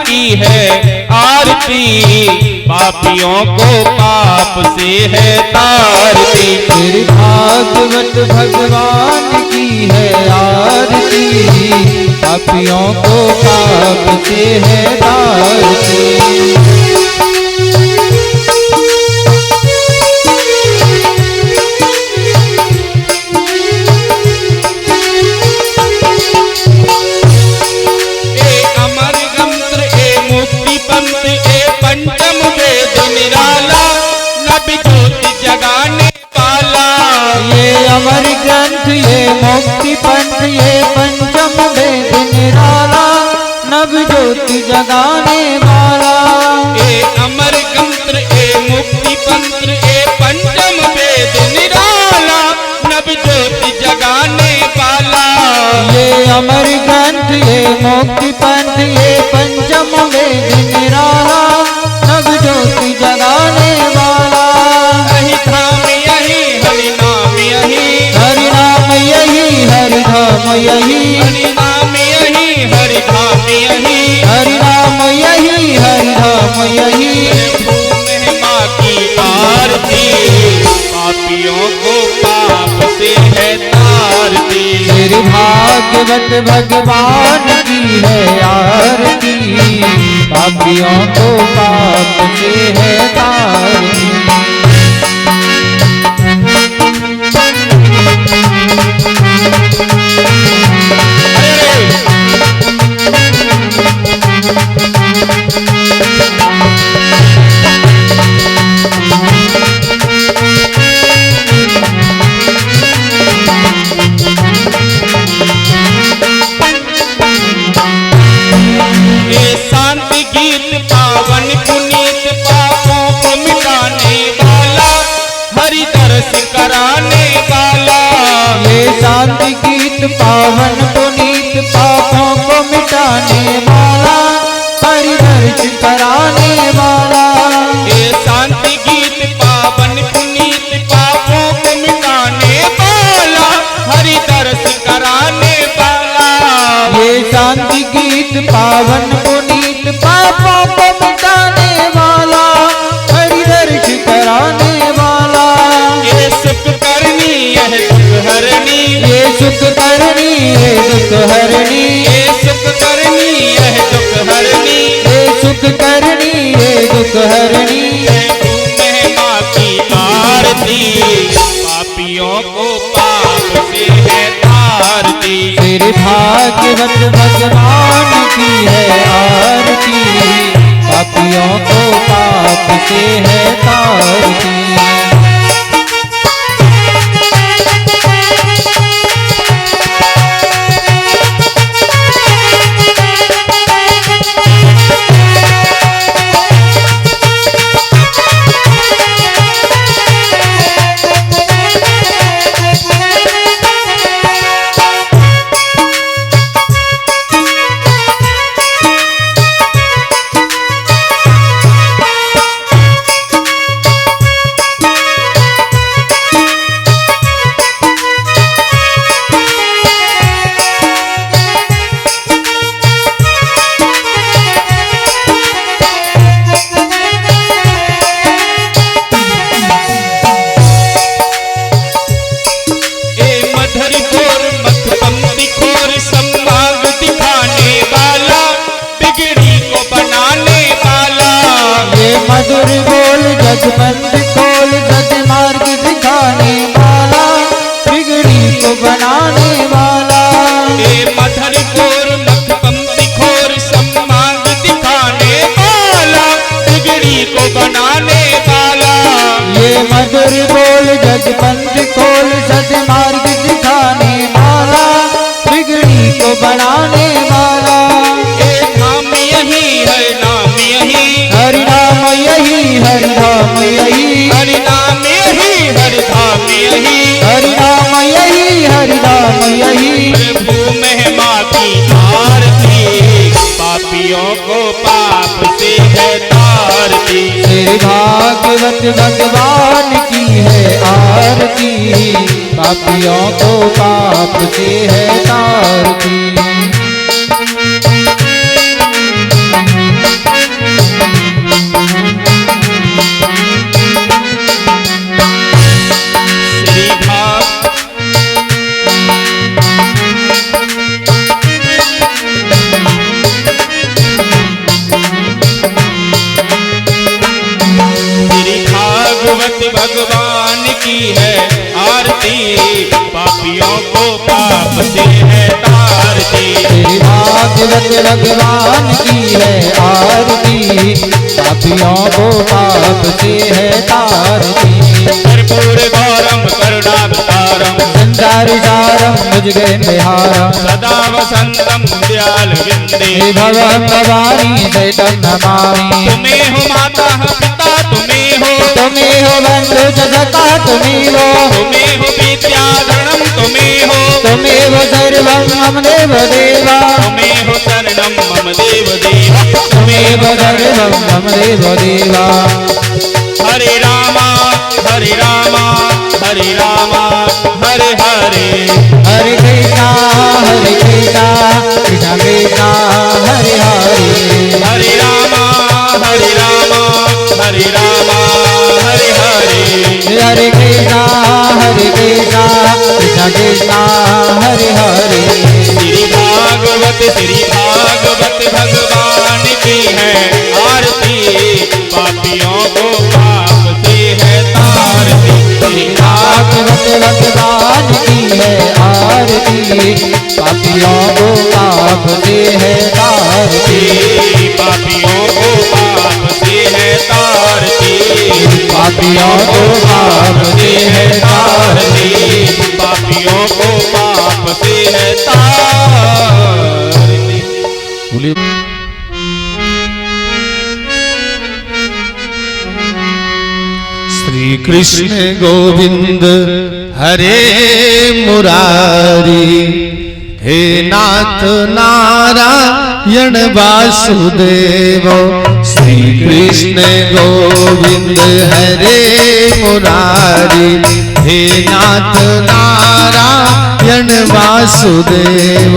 की है आरती, पापियों को पाप से है तारती। श्री भागवत भगवान की है आरती, पापियों को पाप से है तारती। अमर ग्रंथ ये मुक्ति पंथ ये पंचम वेद निराला, नव ज्योति जगाने वाला। ये अमर ग्रंथ ये मुक्ति पंथ ये पंचम वेद निराला, नव ज्योति जगाने वाला। ये अमर ग्रंथ ये मुक्ति पंथ ये पंचम वेद निराला, नव ज्योति जगाने वाला। यही धाम यही हरि नाम यही, हरि नाम यही हरि धाम यही, हरि नाम यही हरि धाम यही, हरि नाम यही हरि धाम यही। महिमा की आरती, पापियों को पाप से है तारती। श्री भागवत भगवान की है आरती, पापियों को पाप से है तारती। शांति गीत पावन पुनीत, पापों को मिटाने वाला, हरि दर्श कराने वाला। ये शांति गीत पावन पुनीत, पापों को मिटाने वाला, हरि दर्श कराने वाला। ये शांति गीत पावन पुनीत, पापों को मिटाने वाला, हरि दर्श कराने वाला। ये शांति गीत पावन पुनीत, पापों को मिटाने वाला, हरि दर्श कराने वाला। ये सुख करनी यह दुख हरणी, ये सुख करनी ये दुख हरणी, ये सुख करनी यह दुख हरणी, ये सुख करनी ये दुख हरणी। महिमा की आरती, पापियों को पाप से है तारती। श्री भागवत भगवान की है आरती, पापियों को पाप से है तारती। मधुर बोल जगबंद खोल, सद्मार्ग दिखाने वाला, बिगड़ी को बनाने वाला। ये मधुर बोल मधुपंक्ति खोर, सन्मार्ग दिखाने वाला, बिगड़ी को बनाने वाला। ये मधुर बोल जगबंद खोल, सद्मार्ग दिखाने वाला, बिगड़ी को बनाने वाला। ये नाम यही है नाम यही, हरि नाम यही हरि धाम यही, हरि नाम यही हरि धाम यही, हरि नाम यही हरि धाम यही। प्रभु महिमा की आरती, पापियों को पाप से है तारती। श्री भागवत भगवान की है आरती, पापियों को पाप से है तारती। भगवान की है आरती, पापियों को पाप से है तारती। श्री भागवत भगवान की है आरती, पापियों को पाप से है तारती। कर्पूर गौरम करुणावतारम, संसार सारम मुझ गए बिहारम, सदा वसंतम दयाल विंदे। भगवं भवानी सहितं नमामि। तुम्हें हो माता पिता तुम्हें हो, तुम्हें हो बंधु सखा तुम्हें हो, तुम्हें हो विद्याधरणम तुम्हें हो, तुम्हें हो सर्वं मम देव देवा, तुम्हें हो शरणम मम देव देवा, तुम्हें हो सर्वं मम देव देवा। हरे रामा हरे रामा हरे रामा हरे हरे, हरे कृष्णा कृष्णा कृष्णा हरे हरे, हरे रामा हरे रामा हरे रामा हरे हरे, हरे कृष्णा कृष्णा कृष्णा हरे हरे। श्री भागवत भगवान की है आरती, पापियों को पाप से है तारती। श्री भागवत भगवान की है आरती, पापियों को पाप से है तारती। पापियों को पाप से है तारती, पापियों को पाप से है तारती, पापियों को पाप से है तारती। श्री कृष्ण गोविंद हरे मुरारी, हे नाथ नारायण वासुदेव। श्री कृष्ण गोविंद हरे मुरारी, हे नाथ नारायण वासुदेव।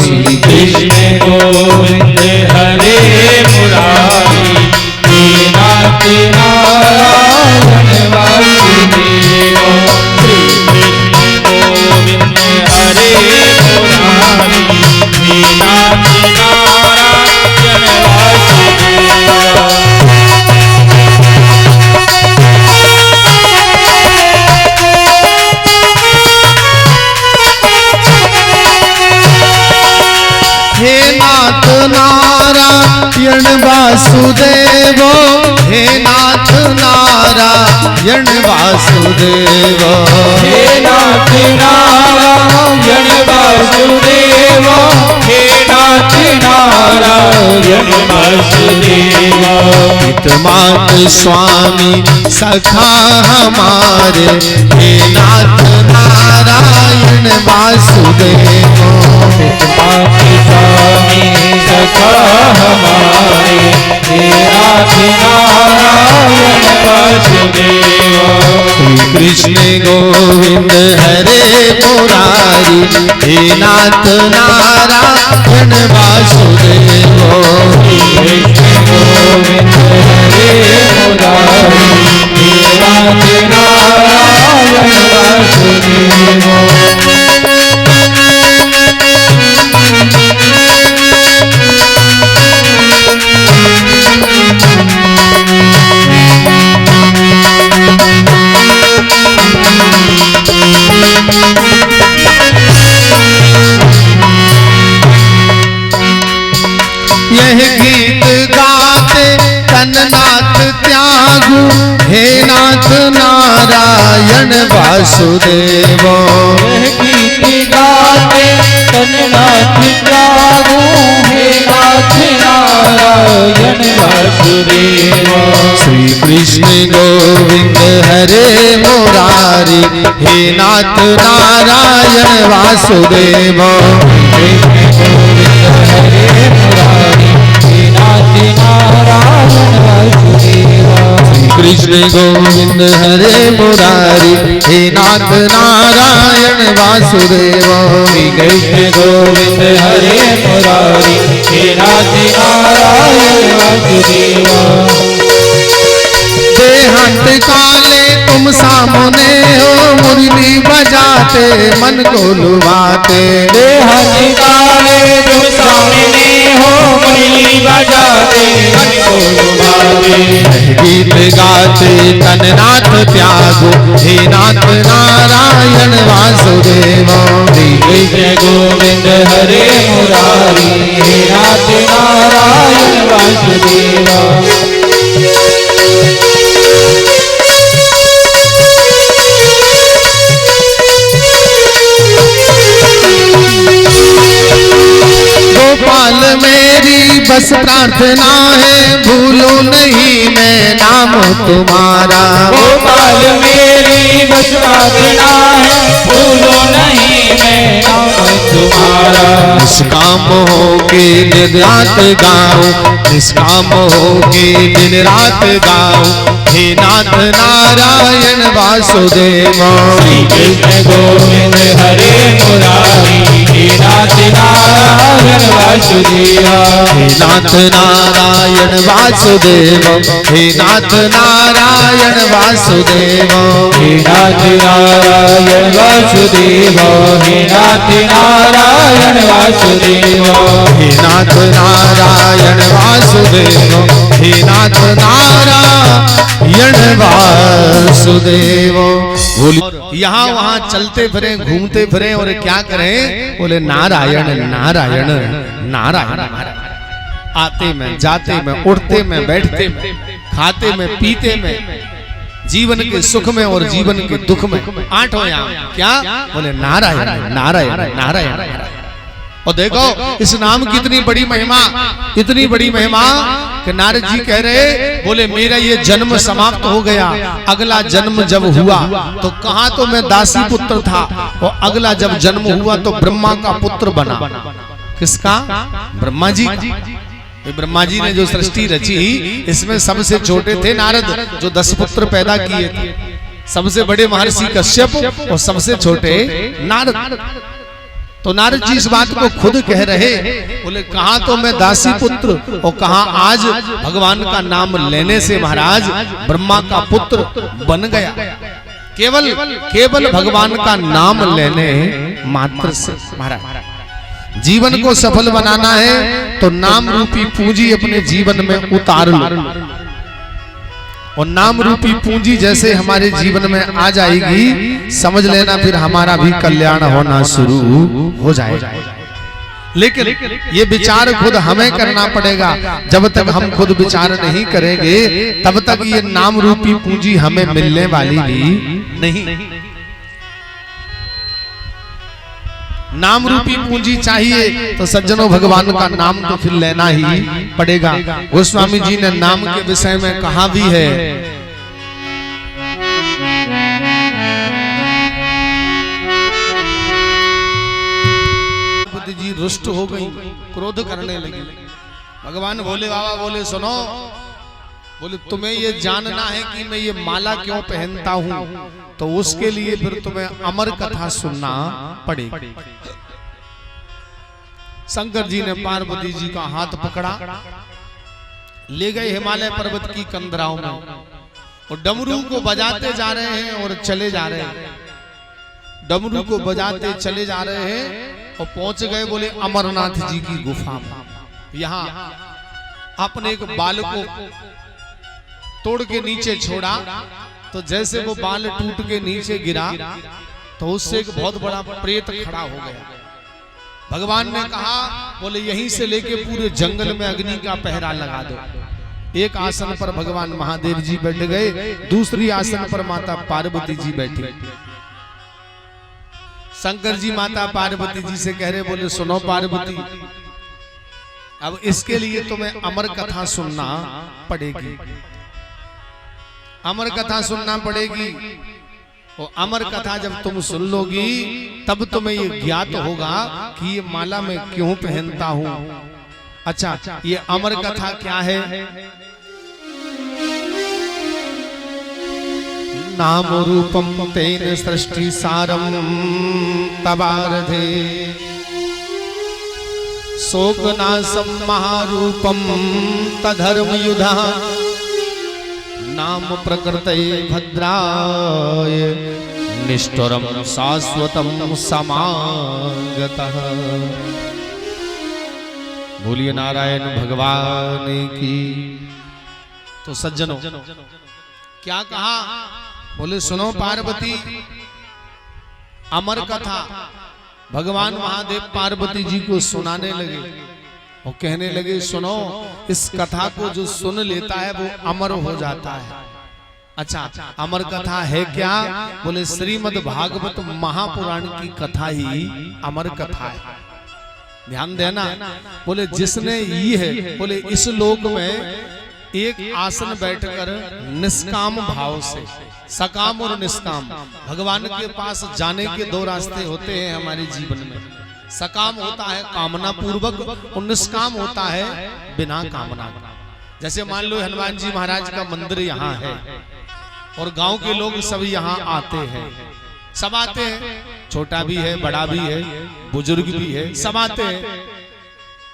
श्री कृष्ण गोविंद हरे मुरारी, हे नाथ नारायण वासुदेव। गोविंद हरे मुरारी, हे नाथ नारायण वासुदेव। हे नाथ नारायण वासुदेव, हे नाथ नारायण वासुदेव। हे नाथ नारायण वासुदेव, हे नाथ नारायण वासुदेव। पितमात स्वामी सखा हमारे, हे नाथ नारायण वासुदेव। पितमात स्वामी सखा हमारे, हे नाथ नारायण वासुदेव। श्री कृष्ण गोविंद हरे मुरारी, हे नाथ नारायण वासुदेव। श्री कृष्ण गोविंद हरे मुरारी, हे नाथ नारायण वासुदेव। यह गीत गाते तननाथ त्यागु, हे नाथ नारायण वासुदेव। यह गीत गाते तननाथ त्यागु, हे नाथ नारायण वासुदेव। श्री कृष्ण गोविंद हरे मुरारी, हे नाथ नारायण वासुदेव। कृष्ण गोविंद हरे मुरारी, हे नाथ नारायण वासुदेव। श्री कृष्ण गोविंद हरे मुरारी, हे नाथ नारायण वासुदेव। देहांत काले तुम सामने हो, मुरली बजाते मन को लुभाते। देहांत काले तुम सामने हो, मुरली बजाते मन को लुभाते। गीत गाते तन नाथ त्यागो, हे नाथ नारायण वासुदेव। श्री कृष्ण गोविंद हरे मुरारी, हे नाथ नारायण वासुदेव। गोपाल मेरी बस प्रार्थना है, भूलूं नहीं मैं नाम तुम्हारा। गोपाल मेरी बस प्रार्थना है, भूलो नहीं मैं नाम तुम्हारा। निष्काम हो के दिन रात गाऊं, निष्काम हो के दिन रात गाऊं, हे नाथ नारायण वासुदेव। श्री कृष्ण गोविंद हरे मुरारी, हे नाथ नारायण वासुदेव। हे नाथ नारायण वासुदेव, हे नाथ नारायण वासुदेव। हे नाथ नारायण वासुदेव, हे नाथ नारायण वासुदेव। हे नाथ नारायण वासुदेव, हे नाथ नारायण वासुदेव। यहाँ वहाँ चलते फिरे, घूमते फिरे और क्या करें? बोले नारायण नारायण नारायण। आते में, जाते में, उठते में, बैठते में, खाते में, पीते में, जीवन के सुख में और जीवन के दुख में, आठों यहाँ क्या? बोले नारायण नारायण नारायण। और देखो इस नाम की इतनी बड़ी महिमा, इतनी बड़ी महिमा कि नारद जी कह रहे, बोले मेरा ये जन्म समाप्त हो गया, अगला जन्म जब हुआ तो कहा तो मैं दासी पुत्र था, और अगला जब जन्म हुआ तो ब्रह्मा का पुत्र बना। किसका? ब्रह्मा जी। ब्रह्मा जी ने जो सृष्टि रची, इसमें सबसे छोटे थे नारद, जो 10 पुत्र पैदा किए थे। सबसे बड़े महर्षि कश्यप और सबसे छोटे नारद। तो नारद जी इस बात को खुद कह रहे, बोले कहा तो मैं दासी पुत्र, और कहा आज भगवान का नाम लेने से महाराज ब्रह्मा का पुत्र बन गया। केवल भगवान का नाम लेने मात्र से महाराज जीवन को सफल बनाना है, तो नाम रूपी पूंजी अपने जीवन में उतार लो। और नाम रूपी पूंजी जैसे हमारे जीवन में आ जाएगी, समझ लेना फिर हमारा भी कल्याण होना शुरू हो जाएगा। लेकिन ये विचार खुद हमें करना पड़ेगा। जब तक हम खुद विचार नहीं करेंगे, तब तक ये नाम रूपी पूंजी हमें मिलने वाली भी नहीं। नाम रूपी पूंजी चाहिए तो सज्जनों भगवान का नाम तो फिर लेना ही पड़ेगा। गोस्वामी जी ने नाम के विषय में कहा भी है, पार्वती जी रुष्ट हो गई, क्रोध करने लगी। भगवान भोले बाबा बोले सुनो, बोले तुम्हें ये जानना है कि मैं ये माला क्यों पहनता हूं, तो उसके लिए फिर तुम्हें अमर कथा सुनना पड़ेगी। शंकर जी ने पार्वती जी का हाथ पकड़ा, ले गए हिमालय पर्वत की कंदराओं में, और डमरू को बजाते जा रहे हैं और चले जा रहे हैं। डमरू को बजाते चले जा रहे हैं और पहुंच गए बोले अमरनाथ जी की गुफा में। यहाँ अपने एक बाल को तोड़ के नीचे छोड़ा, तो जैसे वो बाल टूट के नीचे गिरा, तो उससे एक बहुत बड़ा प्रेत खड़ा हो गया। भगवान ने कहा, बोले यहीं से लेके पूरे जंगल में अग्नि का पहरा लगा दो। एक आसन पर भगवान महादेव जी बैठ गए, दूसरी आसन पर माता पार्वती जी बैठी। शंकर जी माता पार्वती जी से कह रहे, बोले सुनो पार्वती, अब इसके लिए तुम्हें अमर कथा सुनना पड़ेगी। अमर कथा सुनना पड़ेगी, और अमर कथा जब तुम सुन लोगी, तब तुम्हें ये ज्ञात होगा कि ये माला मैं क्यों पहनता हूं। अच्छा, ये अमर कथा क्या है? नाम रूपम तेन सृष्टि सारम तबारधे, शोकनाशम महारूपम तधर्म युधा, नाम प्रकृतये भद्राय निष्ठुरम शाश्वतम समागतः। बोलिए नारायण भगवान की। तो सज्जनों क्या कहा, बोले सुनो पार्वती, अमर कथा भगवान महादेव पार्वती जी को सुनाने लगे और कहने लगे सुनो, इस कथा को जो सुन लेता है वो अमर हो जाता है। अच्छा, अमर कथा है क्या? बोले श्रीमद् भागवत महापुराण की कथा ही अमर कथा है। ध्यान देना, बोले जिसने ये है, बोले इस लोक में एक आसन बैठकर निष्काम भाव से, सकाम और निष्काम, भगवान के पास जाने के दो रास्ते होते हैं हमारे जीवन में। सकाम होता है कामना पूर्वक और निष्काम होता है बिना कामना। जैसे मान लो हनुमान जी महाराज का मंदिर यहाँ है और गांव के लोग सब यहाँ आते हैं, सब आते हैं, छोटा भी है, बड़ा भी है, बुजुर्ग भी है, सब आते हैं,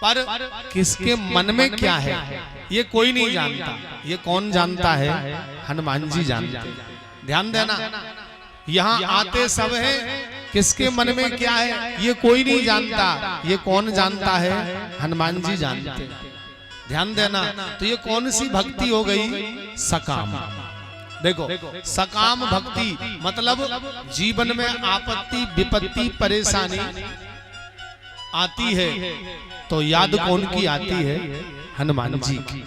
पर किसके मन में क्या है ये कोई नहीं जानता। ये कौन जानता है? हनुमान जी जानते हैं। ध्यान देना, यहाँ आते सब है, किसके मन में क्या है ये कोई नहीं जानता। ये कौन जानता है? हनुमान जी जानते हैं। ध्यान देना, तो ये कौन सी भक्ति हो गई? सकाम। देखो, सकाम भक्ति मतलब जीवन में आपत्ति विपत्ति परेशानी आती है तो याद कौन की आती है? हनुमान जी की।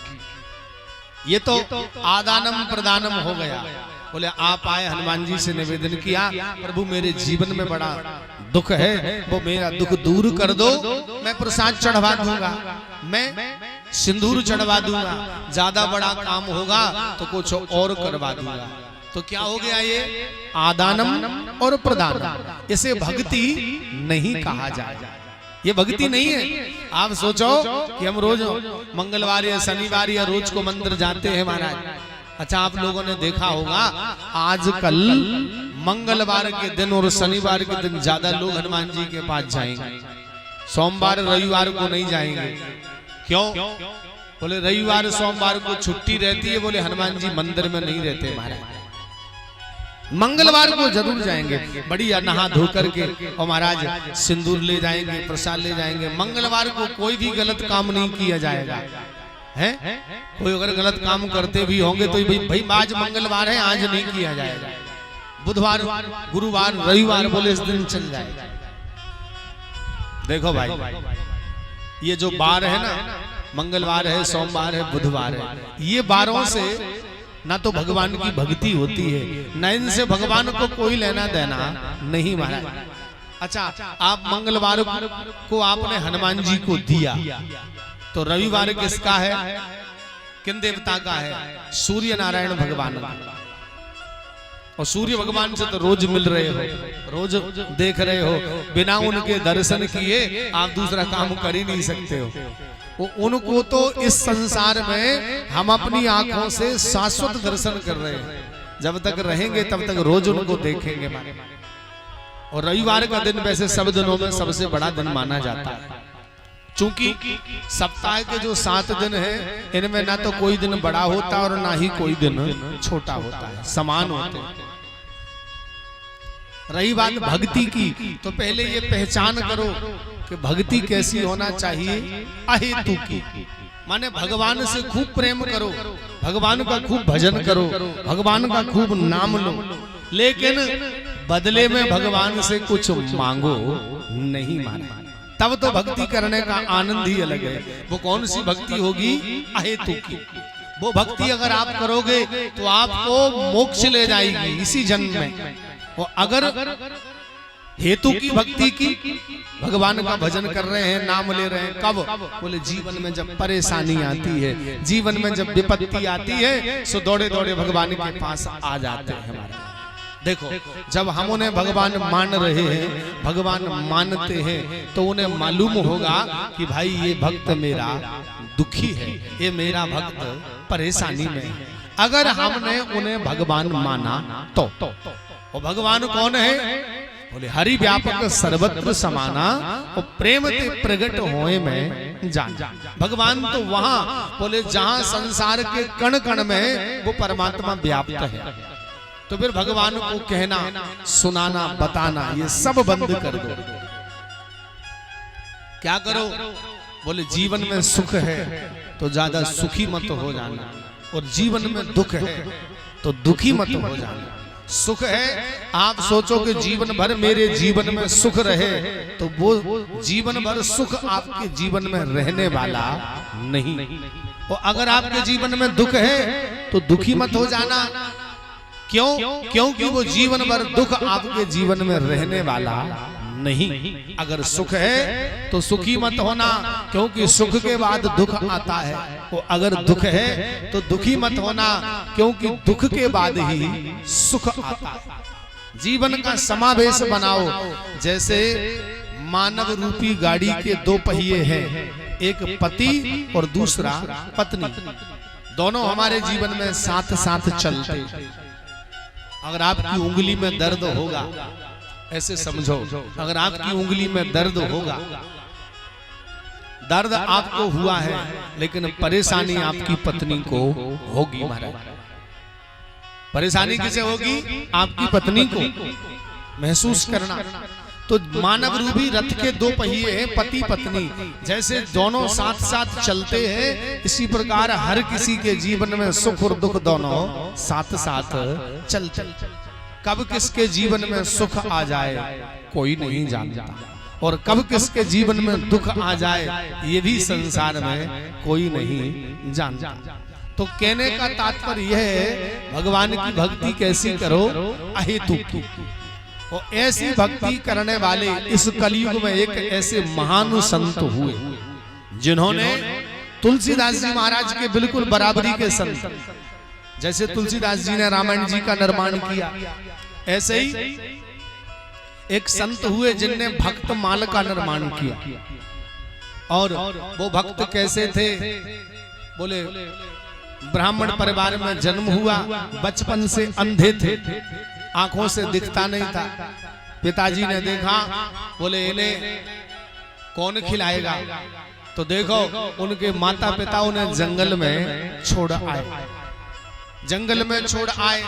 ये तो आदानम प्रदानम हो गया। बोले आप आए, हनुमान जी से निवेदन किया, प्रभु मेरे जीवन में बड़ा दुख है, वो मेरा दुख दूर कर दो, मैं प्रसाद चढ़वा दूंगा, मैं सिंदूर चढ़वा दूंगा, ज्यादा बड़ा काम होगा तो कुछ और करवा दूंगा। तो क्या हो गया? ये आदानम और प्रदानम। इसे भक्ति नहीं कहा जाए, ये भक्ति नहीं है। आप सोचो कि हम रोज मंगलवार या शनिवार या रोज को मंदिर जाते हैं महाराज। अच्छा, आप लोगों ने देखा होगा आजकल मंगलवार के दिन और शनिवार के दिन ज्यादा लोग हनुमान जी के पास जाएंगे, सोमवार रविवार को नहीं जाएंगे। क्यों? बोले रविवार सोमवार को छुट्टी रहती है, बोले हनुमान जी मंदिर में नहीं रहते महाराज। मंगलवार को जरूर जाएंगे, बढ़िया नहा धो करके, और महाराज सिंदूर ले जाएंगे, प्रसाद ले जाएंगे। मंगलवार को कोई भी गलत काम नहीं किया जाएगा, है? कोई अगर गलत काम करते भी होंगे तो भाई आज मंगलवार है, आज नहीं किया जाएगा। बुधवार, गुरुवार, रविवार बोले इस दिन चल जाएगा। देखो भाई, ये जो बार है ना, मंगलवार है, सोमवार है, बुधवार है, ये बारों से ना तो भगवान की भक्ति होती है, न इनसे भगवान को कोई लेना देना नहीं महाराज। अच्छा, आप मंगलवार को आपने हनुमान जी को दिया तो रविवार किसका है? किन देवता का है? सूर्य नारायण भगवान का। और सूर्य भगवान से तो रोज मिल रहे हो, रोज देख रहे हो, बिना उनके दर्शन किए आप दूसरा काम कर ही नहीं सकते हो। वो उनको तो इस संसार में हम अपनी आंखों से शाश्वत दर्शन कर रहे हैं, जब तक रहेंगे तब तक रोज उनको देखेंगे। और रविवार का दिन वैसे सब दिनों में सबसे बड़ा दिन माना जाता है, चूंकि सप्ताह के जो 7 दिन है इनमें ना तो कोई दिन बड़ा होता और ना ही कोई दिन छोटा होता है, समान होते हैं। रही बात भक्ति की, तो पहले ये पहचान करो कि भक्ति कैसी होना चाहिए। अहेतु की माने भगवान से खूब प्रेम करो, भगवान का खूब भजन करो, भगवान का खूब नाम लो, लेकिन बदले में भगवान से कुछ मांगो नहीं मांगो, तब तो भक्ति करने का आनंद ही अलग है। वो कौन सी भक्ति होगी? अहेतु की। वो भक्ति अगर आप करोगे तो आपको मोक्ष ले जाएगी इसी जन्म में। और अगर हेतु की भक्ति की, भगवान का भजन कर रहे हैं, नाम ले रहे हैं, कब? बोले जीवन में जब परेशानी आती है, जीवन में जब विपत्ति आती है, सो दौड़े दौड़े भगवान के पास आ जाते हैं हमारे। देखो, जब हम उन्हें भगवान मान रहे हैं, भगवान मानते हैं, तो उन्हें मालूम होगा कि भाई ये भक्त मेरा दुखी है, ये मेरा भक्त परेशानी में है। अगर हमने उन्हें भगवान माना तो। और भगवान कौन है? बोले हरि व्यापक सर्वत्र समाना, और प्रेम ते प्रगट होए में जान। भगवान तो वहां, बोले जहां संसार के कण कण में वो परमात्मा व्याप्त है। तो फिर भगवान को कहना, सुनाना, बताना ये सब बंद कर दो। क्या करो? बोले जीवन में सुख है तो ज्यादा सुखी मत हो जाना, और जीवन में दुख है तो दुखी मत हो जाना। सुख है, आप सोचो कि जीवन भर मेरे जीवन में सुख रहे, तो वो जीवन भर सुख आपके जीवन में रहने वाला नहीं। और अगर आपके जीवन में दुख है तो दुखी मत हो जाना। क्यों? क्योंकि वो जीवन भर दुख आपके जीवन में रहने वाला नहीं। अगर सुख है तो सुखी मत होना, क्योंकि सुख के बाद दुख आता है। और अगर दुख है तो दुखी मत होना, क्योंकि दुख के बाद ही सुख आता है। जीवन का समावेश बनाओ। जैसे मानव रूपी गाड़ी के दो पहिए हैं, एक पति और दूसरा पत्नी। दोनों हमारे जीवन में साथ साथ चलते। अगर आपकी उंगली में दर्द होगा, ऐसे समझो, अगर आपकी उंगली में दर्द होगा, दर्द आपको हुआ है, लेकिन परेशानी आपकी पत्नी को होगी। महाराज, परेशानी किसे होगी? आपकी पत्नी को। महसूस करना। तो मानव रूपी रथ के दो पहिए हैं, पति पत्नी। जैसे दोनों साथ साथ चलते हैं, इसी प्रकार हर किसी के जीवन में सुख और दुख दोनों साथ साथ चलते। कब किसके जीवन में सुख आ जाए कोई नहीं जानता, और कब किसके जीवन में दुख आ जाए ये भी संसार में कोई नहीं जानता। तो कहने का तात्पर्य यह है, भगवान की भक्ति कैसी करो? अहेतु की। और ऐसी भक्ति करने वाले इस कलयुग में एक ऐसे महान संत हुए, जिन्होंने तुलसीदास जी महाराज के बिल्कुल बराबरी के संत। जैसे तुलसीदास जी ने रामायण जी का निर्माण किया, ऐसे ही एक संत हुए जिनने भक्त माल का निर्माण किया। और वो भक्त कैसे थे? बोले ब्राह्मण परिवार में जन्म हुआ, बचपन से अंधे थे, आंखों से दिखता नहीं था। पिताजी ने देखा, बोले इन्हें कौन खिलाएगा? तो देखो उनके माता पिता उन्हें जंगल में छोड़ आए। जंगल में छोड़ आए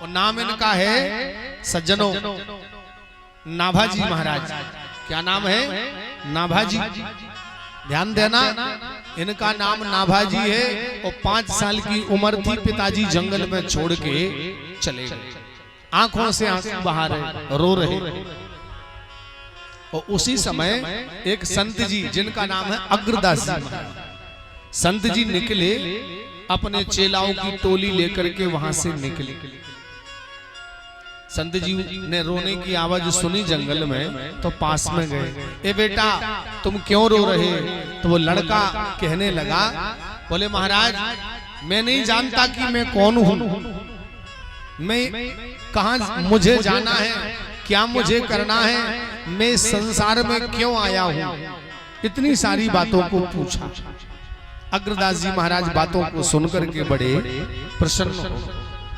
और नाम इनका है सज्जनों नाभाजी महाराज। क्या नाम है? नाभाजी। ध्यान देना, इनका नाम नाभाजी है। और 5 साल की उम्र थी, पिताजी जंगल में छोड़ के चले गए। आंखों से आंसू बहा रहे, रो रहे। और उसी समय एक संत जी जिनका नाम है अग्रदास जी, संत जी निकले, अपने चेलाओं की टोली लेकर के वहां से निकले। संत जी ने रोने की आवाज सुनी जंगल में, तो पास में गए। ए बेटा तुम क्यों रो रहे? तो वो लड़का कहने लगा, बोले महाराज मैं नहीं जानता कि मैं कौन हूं, मैं कहां मुझे जाना है, क्या मुझे करना है, मैं संसार में क्यों आया हूं। इतनी सारी बातों को पूछा। अग्रदास जी महाराज बातों को सुनकर के बड़े प्रसन्न हो,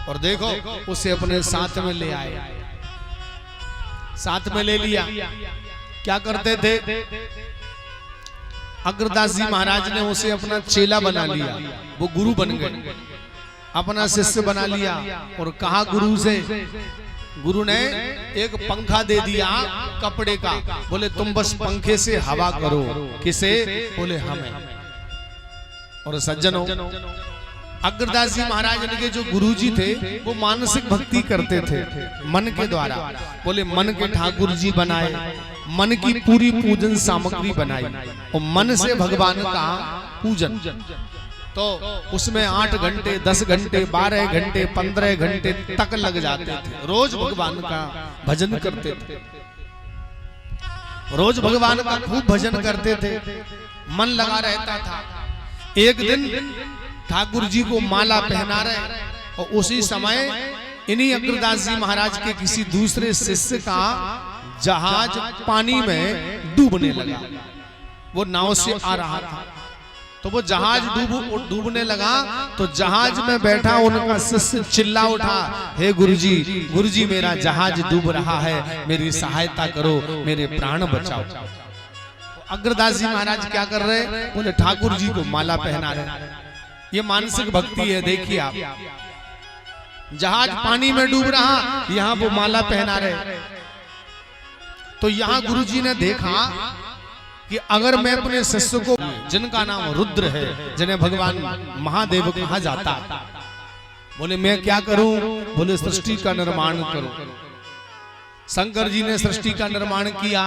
और देखो उसे अपने साथ में ले आए। साथ में ले लिया। क्या करते थे? अग्रदास जी महाराज ने उसे अपना चेला बना लिया, वो गुरु बन गए, अपना शिष्य बना लिया। और कहा गुरु से, गुरु ने एक पंखा दे दिया कपड़े का, बोले तुम बस पंखे से हवा करो। किसे? बोले हमें। और सज्जनों, अग्रदास जी महाराज के जो गुरुजी थे वो मानसिक भक्ति करते थे मन के द्वारा। बोले मन के ठाकुर जी बनाए, मन की पूरी पूजन सामग्री बनाई और मन से भगवान का पूजन। तो उसमें 8 घंटे 10 घंटे 12 घंटे 15 घंटे तक लग जाते थे। रोज भगवान का भजन करते थे, रोज भगवान का खूब भजन करते थे, मन लगा रहता था। एक दिन ठाकुर जी को माला पहना रहे और उसी समय इन्हीं अग्रदास जी महाराज के किसी दूसरे शिष्य का जहाज पानी में डूबने लगा। वो नाव से आ रहा था, तो वो जहाज डूबने लगा। तो जहाज में बैठा उनका शिष्य चिल्ला उठा, हे गुरुजी मेरा जहाज डूब रहा है, मेरी सहायता करो, मेरे प्राण बचाओ। अग्रदास जी महाराज क्या कर रहे? बोले ठाकुर जी को माला पहना रहे। ये मानसिक भक्ति है। देखिए आप, जहाज पानी में डूब रहा, यहाँ वो माला पहना रहे। तो यहाँ गुरुजी ने देखा कि अगर मैं अपने शिष्य को जिनका नाम रुद्र है, जिन्हें भगवान महादेव कहा जाता है। बोले मैं क्या करूं? बोले सृष्टि का निर्माण करो। शंकर जी ने सृष्टि का निर्माण किया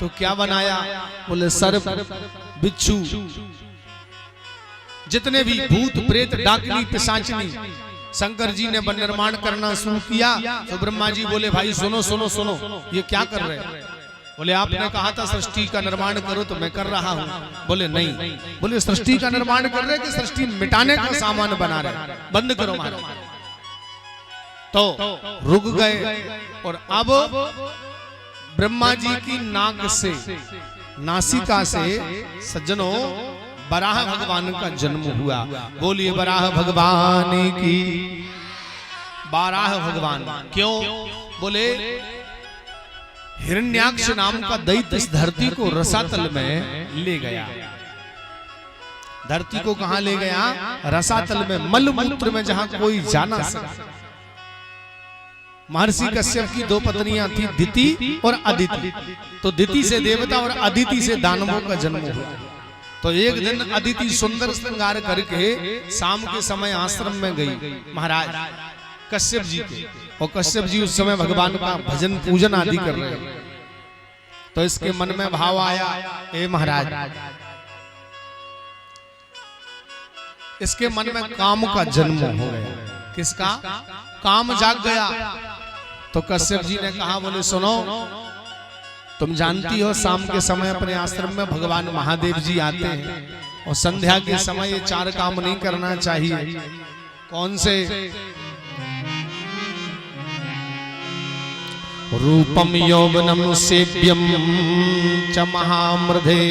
तो क्या बनाया? बोले सर्प, बिच्छू, जितने भी भूत प्रेत डाकनी पिशाचनी, शंकर जी ने निर्माण करना शुरू किया। तो ब्रह्मा जी बोले भाई सुनो सुनो सुनो, ये क्या कर रहे हैं? बोले आपने कहा था सृष्टि का निर्माण करो तो मैं कर रहा हूं। बोले नहीं। बोले सृष्टि का निर्माण कर रहे कि सृष्टि मिटाने का सामान बना रहे? बंद करो महाराज। तो रुक गए। और अब ब्रह्मा जी की नाक से, नासिका से सज्जनों बराह भगवान का जन्म हुआ। बोलिए बराह भगवान की। बाराह भगवान क्यों? बोले हिरण्याक्ष नाम का दैत्य इस धरती को रसातल में ले गया। धरती को कहां ले गया? रसातल में, मल मूत्र में, जहां कोई जा ना सका। महर्षि कश्यप की दो पत्नियां थी, दिति और अदिति। तो दिति से देवता और अदिति से दानवों का जन्म हुआ। तो एक दिन अदिति सुंदर श्रृंगार करके शाम के समय आश्रम में गई महाराज कश्यप जी के। और कश्यप जी उस समय भगवान का भजन पूजन आदि कर रहे हैं। तो इसके मन में भाव आया, ए महाराज, इसके मन में काम का जन्म हो गया। किसका? काम जाग गया। तो कश्यप जी ने कहा, बोले सुनो, तुम जानती हो शाम के समय अपने आश्रम में भगवान महादेव जी आते हैं और संध्या के समय ये चार काम नहीं करना चाहिए। कौन से? रूपम यौवनम सेव्यम च महामृधे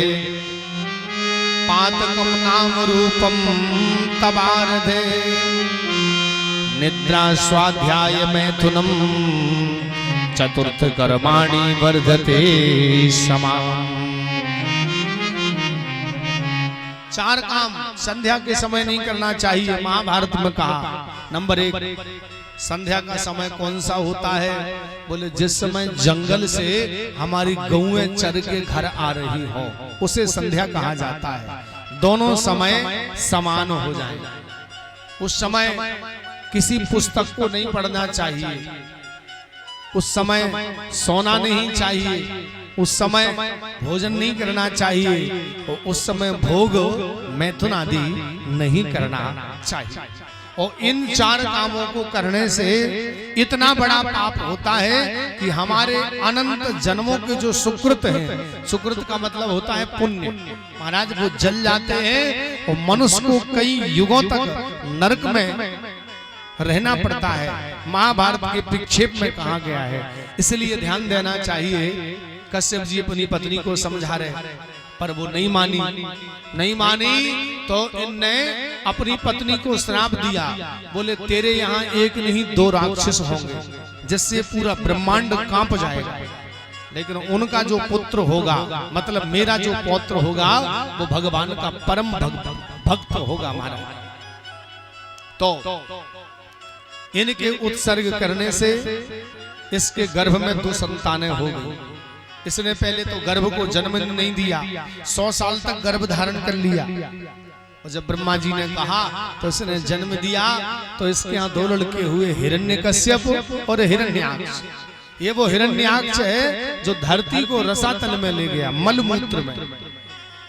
पातकम नाम रूपम तबारधे निद्रा स्वाध्याय मैथुनम चतुर्थ कर्माणि वर्धते समान। चार काम संध्या के समय नहीं करना चाहिए, महाभारत में कहा। नंबर 1, संध्या का समय कौन सा होता है? बोले जिस समय जंगल से हमारी गौएं चर के घर आ रही हो, उसे संध्या कहा जाता है। दोनों समय समान हो जाए। उस समय किसी पुस्तक को नहीं पढ़ना चाहिए, उस समय सोना नहीं चाहिए, उस समय भोजन नहीं करना चाहिए, और उस समय भोग मैथुन आदि नहीं करना चाहिए। और इन चार कामों को करने से इतना बड़ा पाप होता है कि हमारे अनंत जन्मों के जो सुकृत हैं, सुकृत का मतलब होता है पुण्य, महाराज वो जल जाते हैं और मनुष्य को कई युगों तक नरक में रहना पड़ता है। महाभारत के विक्षेप में कहा गया है। इसलिए ध्यान देना चाहिए। कश्यप जी अपनी पत्नी को समझा रहे, पर वो नहीं मानी। नहीं मानी तो इनने अपनी पत्नी को श्राप दिया। बोले तेरे यहाँ एक नहीं 2 राक्षस होंगे, जिससे पूरा ब्रह्मांड कांप जाएगा। लेकिन उनका जो पुत्र होगा, मतलब मेरा जो पौत्र होगा, वो भगवान का परम भक्त होगा महाराज। तो इनके उत्सर्ग करने से इसके गर्भ में 2 संतानें हो गई। इसने पहले तो गर्भ को जन्म नहीं दिया, 100 साल तक गर्भ धारण कर लिया। और जब ब्रह्मा जी ने कहा तो इसने जन्म दिया। तो इसके यहाँ 2 लड़के हुए, हिरण्यकश्यप और हिरण्याक्ष। ये वो हिरण्याक्ष है जो धरती को रसातल में ले गया, मलमूत्र में।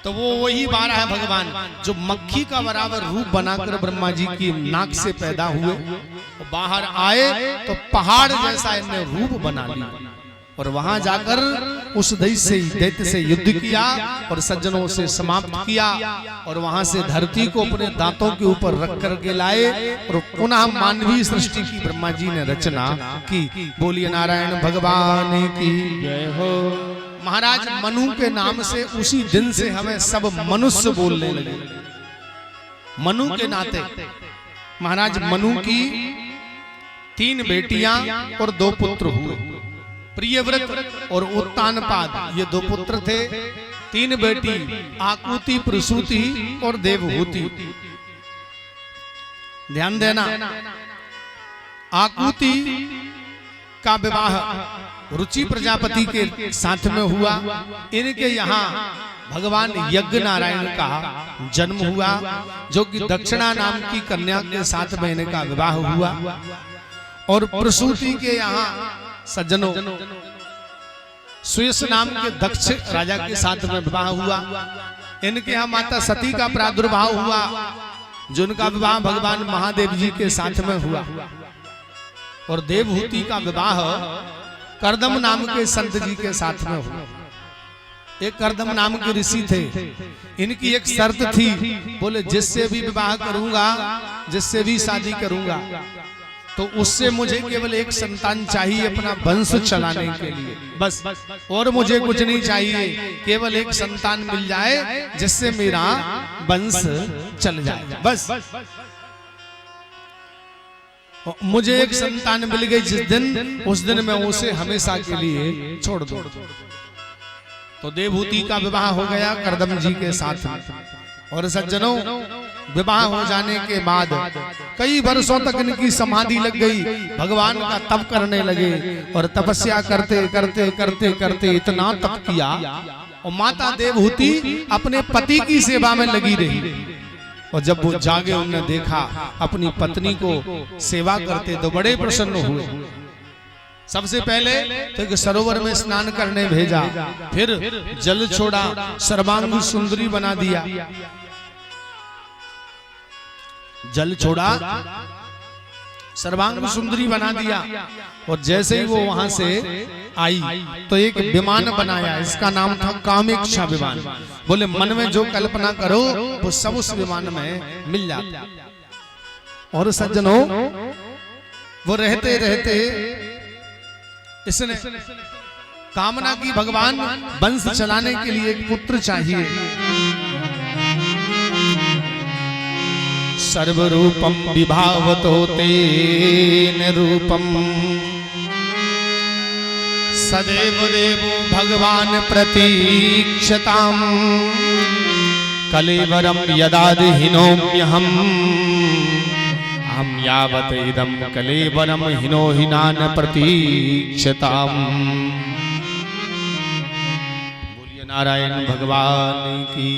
तो वो वही 12 भगवान जो मक्खी का बराबर रूप बनाकर ब्रह्मा जी की नाक से पैदा हुए। बाहर आए तो पहाड़ जैसा इन्हें रूप बना लिया। और वहां जाकर उस दैत्य से युद्ध किया और सज्जनों से समाप्त किया। और वहां से धरती को अपने दांतों के ऊपर रख कर के लाए और पुनः मानवीय सृष्टि की ब्रह्मा जी ने रचना की। बोलिए नारायण भगवान की जय हो। महाराज मनु के नाम से उसी दिन से हमें सब मनुष्य बोलने लगे। मनु के नाते महाराज मनु की 3 बेटियां और 2 पुत्र हुए। प्रियव्रत और उत्तानपाद ये 2 पुत्र थे। 3 बेटी आकुति, प्रसूति और देवहूति। ध्यान देना, आकुति का विवाह रुचि प्रजापति के साथ में हुआ। इनके यहाँ भगवान यज्ञ नारायण का जन्म हुआ, जो कि दक्षिणा नाम की कन्या के साथ में इनका विवाह हुआ। और प्रसूति के यहाँ सज्जनों सुयस नाम के दक्ष राजा के साथ में विवाह हुआ। इनके यहाँ माता सती का प्रादुर्भाव हुआ, जो उनका विवाह भगवान महादेव जी के साथ में हुआ। और देवहूति का विवाह करदम नाम के संत जी के साथ में हुआ। एक करदम नाम के ऋषि थे, इनकी एक शर्त थी, बोले जिससे भी विवाह करूंगा, जिससे भी शादी करूंगा, तो उससे मुझे केवल एक संतान चाहिए अपना वंश चलाने के लिए, बस, और मुझे कुछ नहीं चाहिए, केवल एक संतान मिल जाए जिससे मेरा वंश चल जाए, बस। मुझे एक संतान मिल गई जिस दिन, उस दिन मैं उसे हमेशा के लिए छोड़ दूं। तो देवहूति का विवाह हो गया करदम जी के साथ में। और सज्जनों, विवाह हो जाने के बाद कई वर्षों तक इनकी समाधि लग गई, भगवान का तप करने लगे और तपस्या करते करते करते करते इतना तप किया, और माता देवहूति अपने पति की सेवा में लगी रही। और जब वो जागे, उन्होंने देखा अपनी पत्नी को सेवा करते तो बड़े प्रसन्न हुए। सबसे पहले तो एक सरोवर में स्नान करने भेजा, फिर जल छोड़ा, सर्वांग सुंदरी बना दिया। जल छोड़ा, सर्वांग सुंदरी बना दिया। और जैसे ही वो वहां से आई तो एक विमान बनाया, इसका नाम था कामेक्षा विमान। बोले मन में जो कल्पना करो वो सब उस विमान में मिल जाता। और सज्जनों, वो रहते रहते इसने कामना की भगवान वंश चलाने के लिए एक पुत्र चाहिए। सर्वरूपम विभावतो तेन रूपम सदैव देवो भगवान प्रतीक्षताम् कलेवरम यदादिहीनोम्यहम् हम यावत इदं कलेवरम हिनो हिनान प्रतीक्षताम्। बोलिए नारायण भगवान की,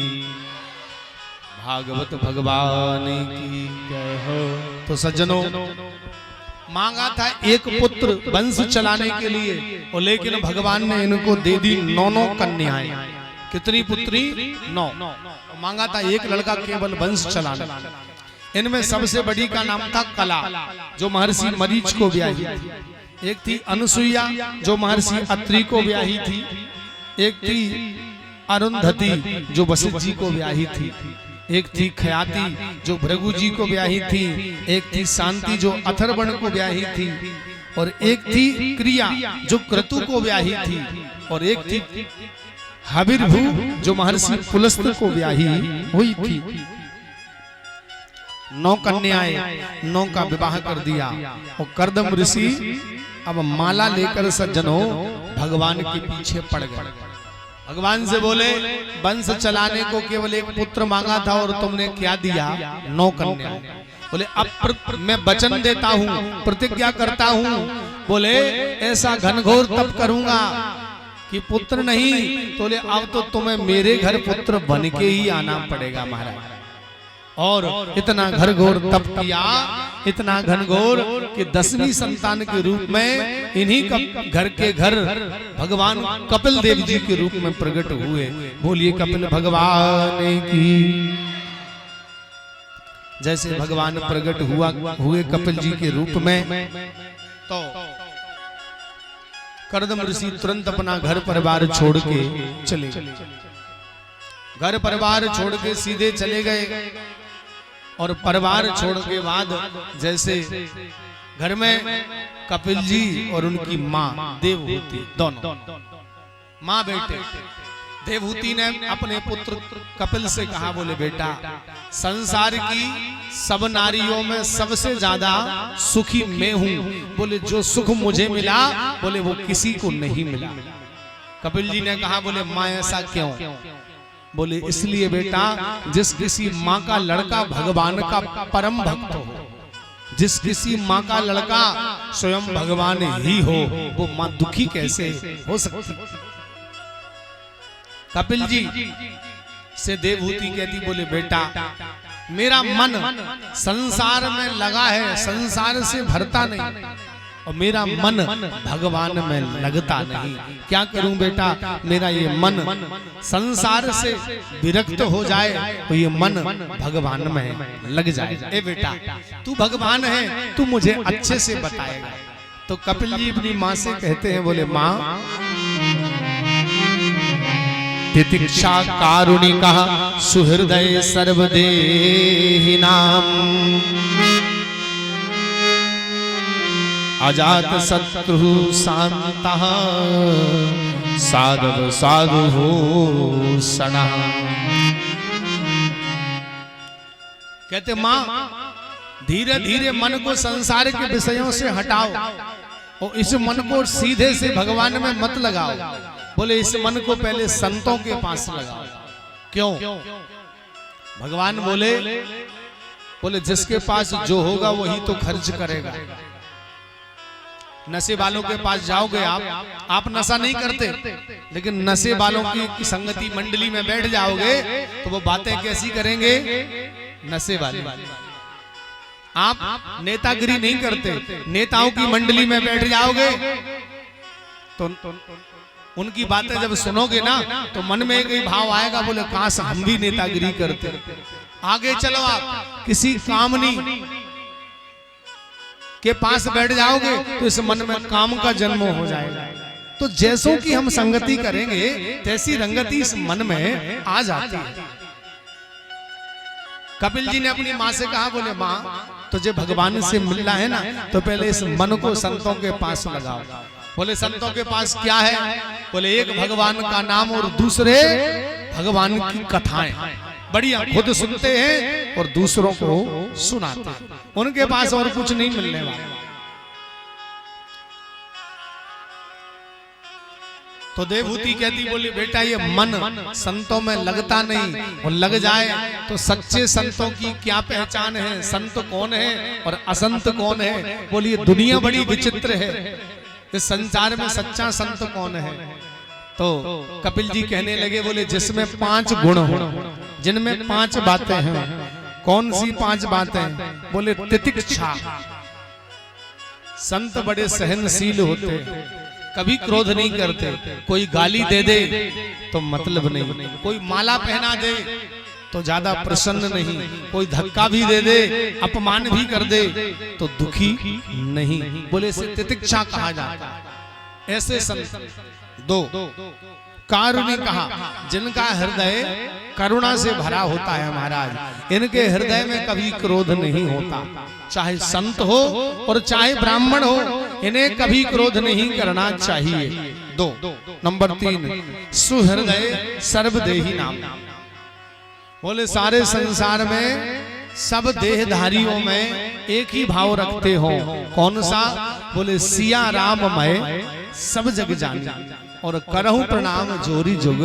भागवत भगवान की जय हो। तो सज्जनों, मांगा था एक पुत्र वंश चलाने के लिए, और लेकिन भगवान ने इनको दे दी 9 कन्याएं। कितनी पुत्री? 9। मांगा था एक लड़का केवल वंश चलाना। इनमें सबसे बड़ी का नाम था कला, जो महर्षि मरीच को ब्याही थी। एक थी अनुसुईया, जो महर्षि अत्रि को ब्याही थी। एक थी अरुंधति, जो वशिष्ठ जी को ब्याही थी। एक थी ख्याति, जो भृगु जी को ब्याही थी। एक थी शांति, जो अथर्वण को ब्याही थी। और एक थी क्रिया, जो क्रतु को ब्याही थी। और एक थी हविर्भु, जो महर्षि पुलस्त्य को ब्याही हुई थी। 9 कन्याएं, 9 का विवाह कर दिया। और करदम ऋषि अब माला लेकर सज्जनों भगवान के पीछे पड़ गए। भगवान से बोले, वंश चलाने को केवल एक पुत्र मांगा था और तुमने क्या दिया? 9 कन्या। बोले अब मैं वचन देता हूँ, प्रतिज्ञा करता हूँ, बोले ऐसा घनघोर तप करूंगा कि पुत्र नहीं, तो बोले अब तो तुम्हें मेरे घर पुत्र बन के ही आना पड़ेगा महाराज। और इतना घनघोर तप किया, इतना घनघोर कि 10वीं संतान के रूप में इन्हीं घर के घर भगवान कपिल देव जी के रूप में प्रकट हुए। बोलिए कपिल भगवान की। जैसे भगवान प्रकट हुए कपिल जी के रूप में, तो करदम ऋषि तुरंत अपना घर परिवार छोड़ के चले। घर परिवार छोड़ के सीधे चले गए। और परिवार छोड़ के बाद जैसे घर में कपिल जी और उनकी माँ देवहूति, दोनों माँ बेटे, देवहूति ने अपने पुत्र कपिल से कहा, बोले बेटा संसार की सब नारियों में सबसे ज्यादा सुखी मैं हूँ। बोले जो सुख मुझे मिला, बोले वो किसी को नहीं मिला। कपिल जी ने कहा, बोले माँ ऐसा क्यों? बोले इसलिए बेटा, जिस किसी माँ का लड़का भगवान का परम भक्त हो, जिस किसी माँ का लड़का स्वयं भगवान ही हो, वो माँ दुखी कैसे हो सकती। कपिल जी से देवहूति कहती, बोले बेटा मेरा मन संसार में लगा है, संसार से भरता नहीं, और मेरा मन भगवान में लगता नहीं। क्या करूं बेटा, मेरा ये मन संसार से विरक्त हो जाए तो ये मन भगवान में लग जाए। ए बेटा तू भगवान है, तू मुझे अच्छे से बताएगा। तो कपिल जी अपनी माँ से कहते हैं, बोले माँ तितिक्षा कारुणिका सुहृदय सर्वदेहिनाम अजात शत्रु शांतः साधव साधुभूषण। कहते माँ धीरे धीरे मन को संसार के विषयों से हटाओ और इस मन को सीधे से भगवान में मत लगाओ। बोले इस मन को पहले संतों के पास लगाओ। क्यों? भगवान बोले जिसके पास जो होगा वही तो खर्च करेगा। नशे वालों के पास जाओगे आप नशा नहीं करते, लेकिन नशे वालों की संगति मंडली में बैठ जाओगे तो वो बातें कैसी करेंगे, नशे वाले। आप नेतागिरी नहीं करते, नेताओं की मंडली में बैठ जाओगे तो उनकी बातें जब सुनोगे ना तो मन में एक भाव आएगा, बोले काश हम भी नेतागिरी करते। आगे चलो, आप किसी कामनी के पास बैठ जाओगे तो इस मन में काम का जन्म हो जाएगा। तो जैसों की हम संगति करेंगे तैसी रंगति इस मन में आ जाती है। कपिल जी ने अपनी माँ से कहा, बोले माँ तुझे भगवान से मिलना है ना तो पहले इस मन को संतों के पास लगाओ। बोले संतों के पास क्या है? बोले एक भगवान का नाम और दूसरे भगवान की कथाएं। बढ़िया, खुद सुनते हैं और दूसरों को सुनाते हैं। उनके पास और कुछ नहीं मिलने वाला। तो देवहूति कहती, बोली बेटा ये मन संतों में लगता नहीं, और लग जाए तो सच्चे संतों की क्या पहचान है, संत कौन है और असंत कौन है। बोली दुनिया बड़ी विचित्र है, इस संसार में सच्चा संत कौन है। तो कपिल जी कहने लगे, बोले जिसमें 5 गुण हो, जिनमें 5 बातें हैं। कौन सी 5 बातें? बोले तितिक्षा, संत बड़े सहनशील होते, कभी क्रोध नहीं करते। कोई गाली दे दे तो मतलब नहीं, कोई माला पहना दे तो ज्यादा प्रसन्न नहीं, कोई धक्का भी दे दे, अपमान भी कर दे तो दुखी नहीं। बोले इसे तितिक्षा कहा जाता है। ऐसे संत। 2 कारुणी कहा, जिनका हृदय करुणा से भरा होता है महाराज, इनके हृदय में कभी क्रोध नहीं होता। चाहे संत हो और चाहे ब्राह्मण हो, इन्हें कभी क्रोध नहीं करना चाहिए। 2 नंबर 3 सुहृदय सर्वदेही नाम। बोले सारे संसार में सब देहधारियों में एक ही भाव रखते हो। कौन सा? बोले सिया राम मैं सब जग जानी, और करहूं प्रणाम जोरी जुग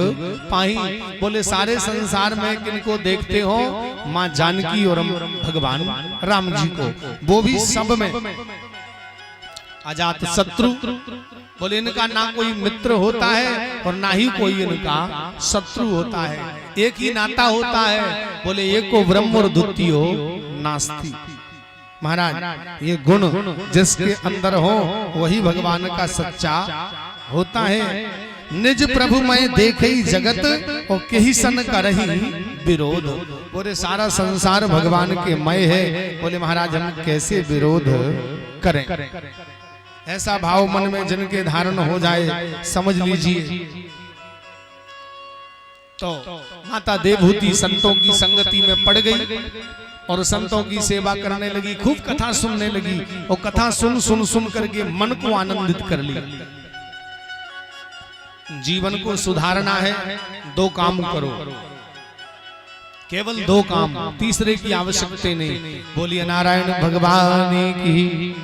पाही। बोले सारे संसार में किनको देखते हो? माँ जानकी और भगवान राम जी को, वो भी सब में। अजात शत्रु, बोले इनका ना कोई मित्र होता है और ना ही कोई इनका शत्रु होता है, एक ही नाता होता है। बोले एको ब्रह्म और द्वितीयो नास्ति। महाराज ये गुण जिसके अंदर हो वही भगवान का सच्चा होता है। निज प्रभु मैं देखे जगत और केही सन करही विरोध। बोले सारा संसार भगवान के मय है। बोले महाराज हम कैसे विरोध करें। ऐसा भाव मन में जिनके धारण हो जाए, समझ लीजिए। तो माता देवहूति संतों की संगति में पड़ गई और संतों की सेवा करने लगी, खूब कथा सुनने लगी, और कथा सुन सुन सुन करके मन को आनंदित कर ली। जीवन को सुधारना है, 2 काम करो, केवल 2 काम, तीसरे की आवश्यकता नहीं। बोलिए नारायण भगवान की।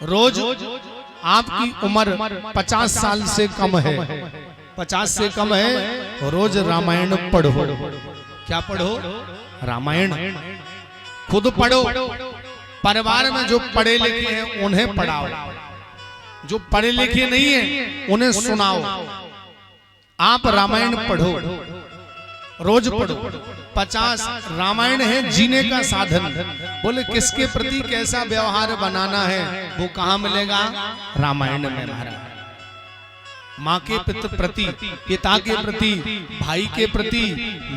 रोज आपकी उम्र 50 साल से कम है, 50 से कम है, रोज रामायण पढ़ो। क्या पढ़ो? रामायण। खुद पढ़ो, परिवार में जो पढ़े लिखे हैं उन्हें पढ़ाओ, जो पढ़े लिखे नहीं है उन्हें सुनाओ। आप रामायण पढ़ो, रोज पढ़ो। 50 रामायण है जीने का साधन। बोले किसके प्रति कैसा व्यवहार बनाना है वो कहाँ मिलेगा? रामायण में महाराज। माँ के प्रति, पिता के प्रति, भाई के प्रति,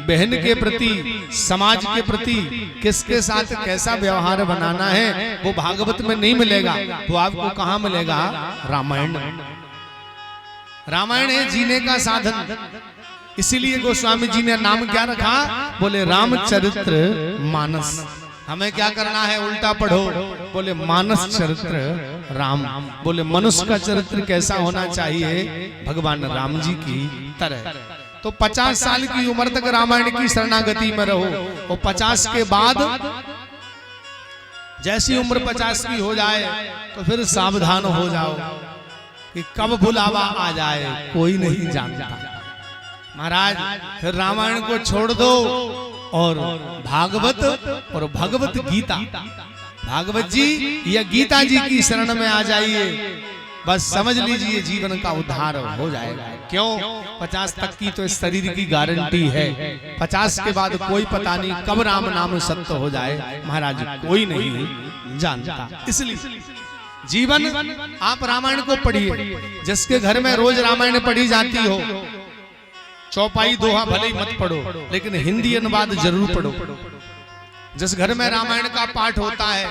बहन के प्रति, समाज के प्रति किसके साथ कैसा व्यवहार बनाना है वो भागवत में नहीं मिलेगा। तो आपको कहाँ मिलेगा? रामायण में। रामायण है जीने का साधन। इसीलिए गोस्वामी जी ने नाम क्या रखा? बोले रामचरित्र मानस। हमें क्या करना है? उल्टा पढ़ो। बोले मानस चरित्र राम। बोले मनुष्य का चरित्र कैसा होना चाहिए? भगवान राम जी की तरह। तो 50 साल की उम्र तक रामायण की शरणागति में रहो, और 50 के बाद जैसी उम्र 50 की हो जाए तो फिर सावधान हो जाओ कि कब बुलावा आ जाए कोई नहीं जानता। महाराज फिर रामायण को छोड़ दो और भागवत और भगवत गीता, भागवत जी या गीता जी की शरण में आ जाइए, बस समझ लीजिए जीवन का उद्धार हो जाएगा। क्यों? 50 तक की तो इस शरीर की गारंटी है, 50 के बाद कोई पता नहीं कब राम नाम सत्य हो जाए, महाराज कोई नहीं जानता। इसलिए जीवन आप रामायण को पढ़िए। जिसके घर में रोज रामायण पढ़ी जाती हो, चौपाई दोहा भले ही मत पढ़ो, लेकिन हिंदी अनुवाद जरूर पढ़ो। जिस घर में रामायण का पाठ होता है,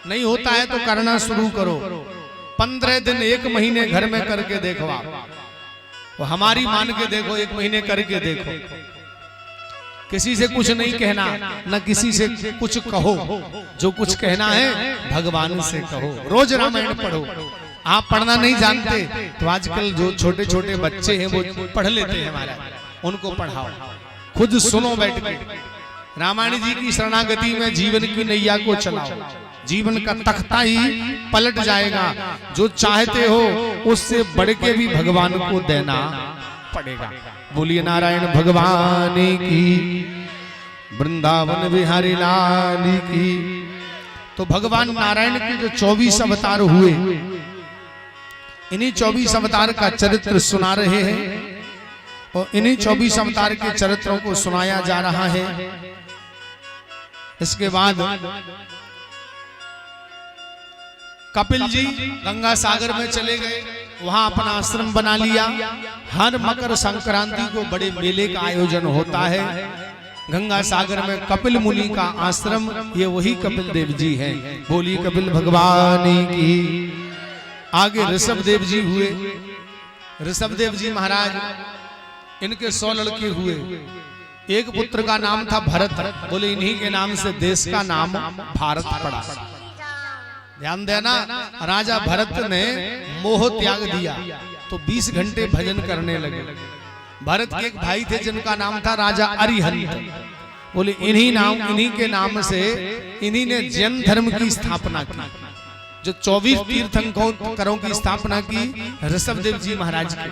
नहीं होता है तो करना शुरू करो। 15 दिन 1 महीने घर में करके देखो आप, वो हमारी मान के देखो, 1 महीने करके देखो। किसी से कुछ नहीं कहना, न किसी से कुछ कहो, जो कुछ कहना है भगवान से कहो। रोज रामायण पढ़ो। आप पढ़ना नहीं जानते तो आजकल जो छोटे छोटे बच्चे हैं वो पढ़ लेते हैं हमारा, उनको पढ़ाओ, खुद सुनो बैठ के। रामायण जी की शरणागति में जीवन की नैया को चलाओ, जीवन का तख्ता ही पलट जाएगा। जो चाहते हो उससे बढ़ के भी भगवान को देना पड़ेगा। बोलिए नारायण भगवान की, वृंदावन बिहारी लाल की। तो भगवान नारायण के जो 24 अवतार हुए, इन्हीं 24 अवतार का चरित्र सुना रहे हैं, और इन्हीं 24 अवतार के चरित्रों को सुनाया जा रहा है। इसके बाद कपिल जी गंगा सागर में चले गए, वहां अपना आश्रम बना लिया। हर मकर संक्रांति को बड़े मेले का आयोजन होता है। गंगा सागर में कपिल मुनि का आश्रम, ये वही कपिल देव जी हैं। बोलिए कपिल भगवान की। आगे ऋषभ देव जी हुए। ऋषभ देव जी महाराज, इनके 100 लड़के हुए। एक पुत्र का नाम था भरत। बोले इन्हीं के नाम से देश का नाम भारत पड़ा। ध्यान देना, राजा भरत ने मोह त्याग दिया तो 20 घंटे भजन करने लगे। भरत के एक भाई थे जिनका नाम था राजा अरिहंत। बोले इन्हीं के नाम से इन्हीं ने जैन धर्म की स्थापना की। जो 24 तीर्थंकरों की स्थापना की ऋषभ देव जी महाराज की।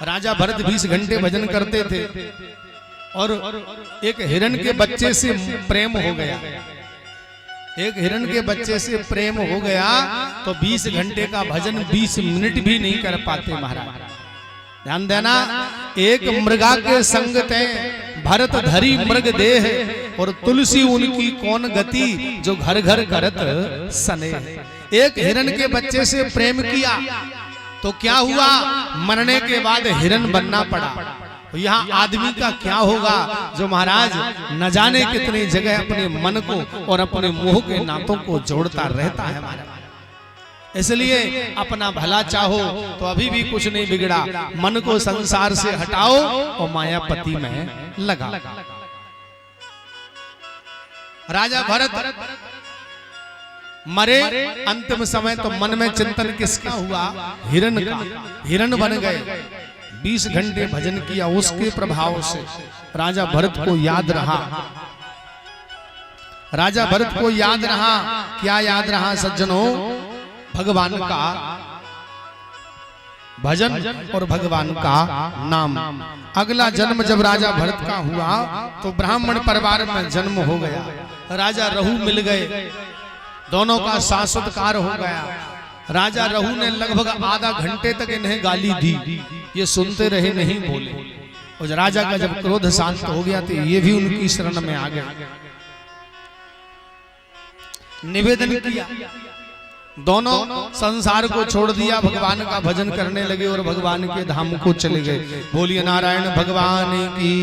राजा भरत 20 घंटे भजन करते थे, और एक हिरण के बच्चे से प्रेम हो गया। एक हिरण के बच्चे से प्रेम हो गया तो 20 घंटे का भजन 20 मिनट भी नहीं कर पाते महाराज। ध्यान देना, एक मृगा के संग ते भरत धरी मृग देह, और तुलसी उनकी कौन गति, जो घर घर करत सने। एक हिरण के बच्चे से प्रेम किया तो क्या हुआ? मरने के बाद हिरण बनना पड़ा। यहाँ आदमी का क्या होगा जो महाराज न जाने कितनी जगह अपने मन को और अपने मोह के नातों को जोड़ता रहता है महाराज। इसलिए अपना भला चाहो तो अभी भी कुछ नहीं बिगड़ा। मन को संसार से हटाओ और मायापति में लगा। राजा भरत मरे, अंतिम समय तो मन में चिंतन किसका हुआ? हिरण का। हिरण बन गए। 20 घंटे भजन किया, उसके प्रभाव से राजा भरत को याद रहा। राजा भरत को याद रहा। क्या याद रहा सज्जनों? भगवान का भजन और भगवान का नाम। अगला जन्म जब राजा भरत का हुआ तो ब्राह्मण परिवार में जन्म हो गया। राजा रहू मिल गए, दोनों का शाश्वतकार हो गया। राजा रहू ने लगभग आधा घंटे तक इन्हें गाली दी, ये सुनते रहे, नहीं बोले। और राजा का जब क्रोध शांत हो गया तो ये भी उनकी शरण में आ गए। निवेदन किया, दोनों संसार को छोड़ दिया, भगवान का भजन करने लगे और भगवान के धाम को चले गए। बोलिए नारायण भगवान की।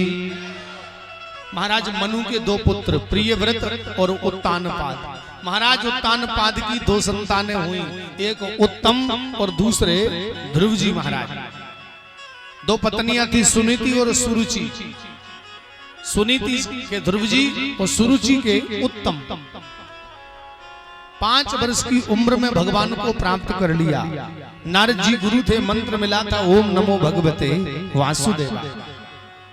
महाराज मनु के दो पुत्र प्रियव्रत और उत्तानपाद। महाराज उत्तानपाद की दो संतानें हुई, एक उत्तम और दूसरे ध्रुव जी महाराज। दो पत्नियां थी, सुनीति और सुरुचि। सुनीति के ध्रुव जी और सुरुचि के उत्तम। 5 वर्ष की उम्र में भगवान को प्राप्त कर लिया। नारद जी गुरु थे, मंत्र मिला था ओम नमो भगवते वासुदेवाय।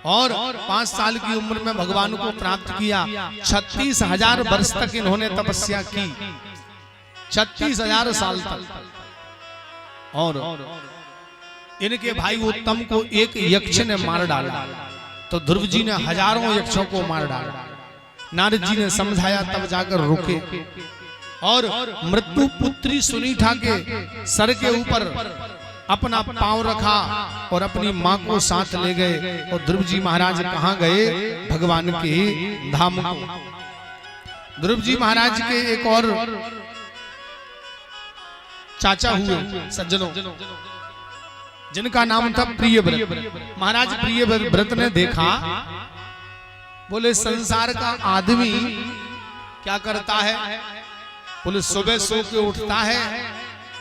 और 5 साल की उम्र में भगवान को प्राप्त किया। 36,000 वर्ष तक इन्होंने तपस्या की, 36,000 साल तक। और इनके भाई उत्तम को एक यक्ष ने मार डाला, तो ध्रुव जी ने हजारों यक्षों को मार डाला। नारद जी ने समझाया, तब जाकर रुके और मृत्यु पुत्री सुनीता के सर के ऊपर अपना पांव रखा और अपनी मां को साथ ले गए। और ध्रुव जी महाराज कहां गए? भगवान के धाम को। ध्रुव जी महाराज के एक और चाचा हुए सज्जनों, जिनका नाम था प्रियव्रत। महाराज प्रियव्रत ने देखा, बोले संसार का आदमी क्या करता है? बोले सुबह सो के उठता है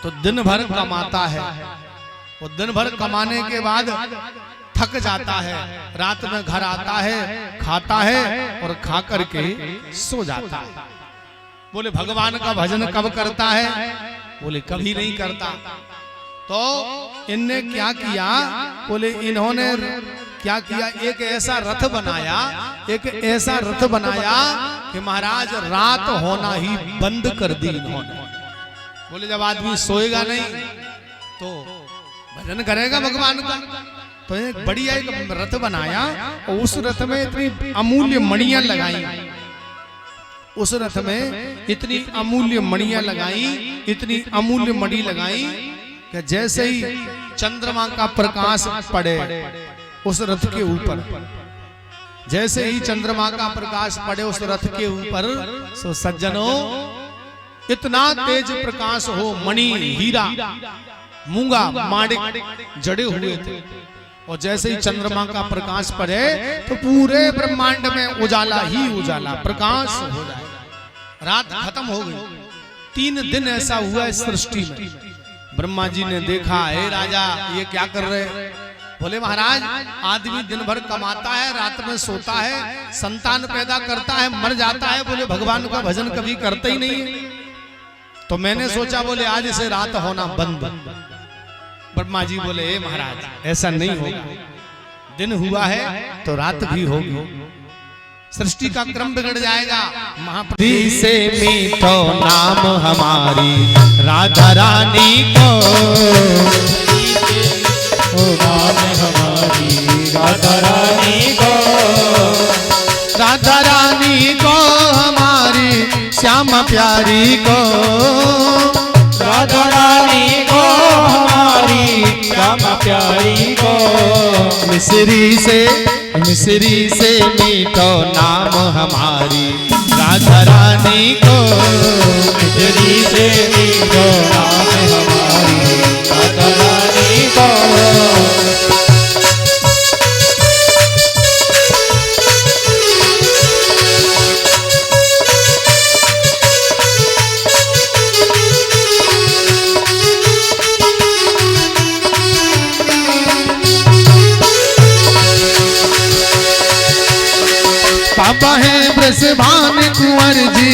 तो दिन भर कमाता है, और दिन भर कमाने के बाद थक जाता है, रात में घर आता है, खाता है और खा करके सो जाता है। बोले भगवान का भजन कब करता है? बोले कभी नहीं करता। तो इनने क्या किया? बोले इन्होंने क्या किया? एक ऐसा रथ बनाया, एक ऐसा रथ बनाया कि महाराज रात होना ही बंद कर दी इन्होंने। बोले जब आदमी सोएगा नहीं तो भजन करेगा भगवान का। तो एक बढ़िया एक रथ बनाया और उस रथ में इतनी अमूल्य मणियां लगाई, उस रथ में इतनी अमूल्य मणियां लगाई, इतनी अमूल्य मणि लगाई कि जैसे ही चंद्रमा का प्रकाश पड़े उस रथ के ऊपर, जैसे ही चंद्रमा का प्रकाश पड़े उस रथ के ऊपर, सो सज्जनों इतना तेज प्रकाश हो, मणि हीरा मूंगा माणिक जड़े हुए थे। और जैसे ही चंद्रमा का प्रकाश पड़े तो पूरे ब्रह्मांड में उजाला ही उजाला, प्रकाश हो जाए। रात खत्म हो गई। 3 दिन ऐसा हुआ इस सृष्टि में। ब्रह्मा जी ने देखा, हे राजा ये क्या कर रहे? बोले महाराज आदमी दिन भर कमाता है, रात में सोता है, संतान पैदा करता है, मर जाता है। बोले भगवान का भजन कभी करते ही नहीं है। तो मैंने सोचा बोले आज से रात होना बंद। ब्रह्मा जी बोले हे महाराज ऐसा नहीं होगा, दिन हुआ है तो रात भी होगी, सृष्टि का क्रम बिगड़ जाएगा। महाप्रभु से मीठो नाम हमारी राधा रानी को, नाम हमारी राधा रानी को, राधा रानी को हमारी श्याम प्यारी को, राधा रानी को हमारी श्याम प्यारी को। मिसरी से मीठो नाम हमारी राधा रानी को, मिसरी से मीठो नाम हमारी राधा रानी को। पापा है ब्रजभान कुंवर जी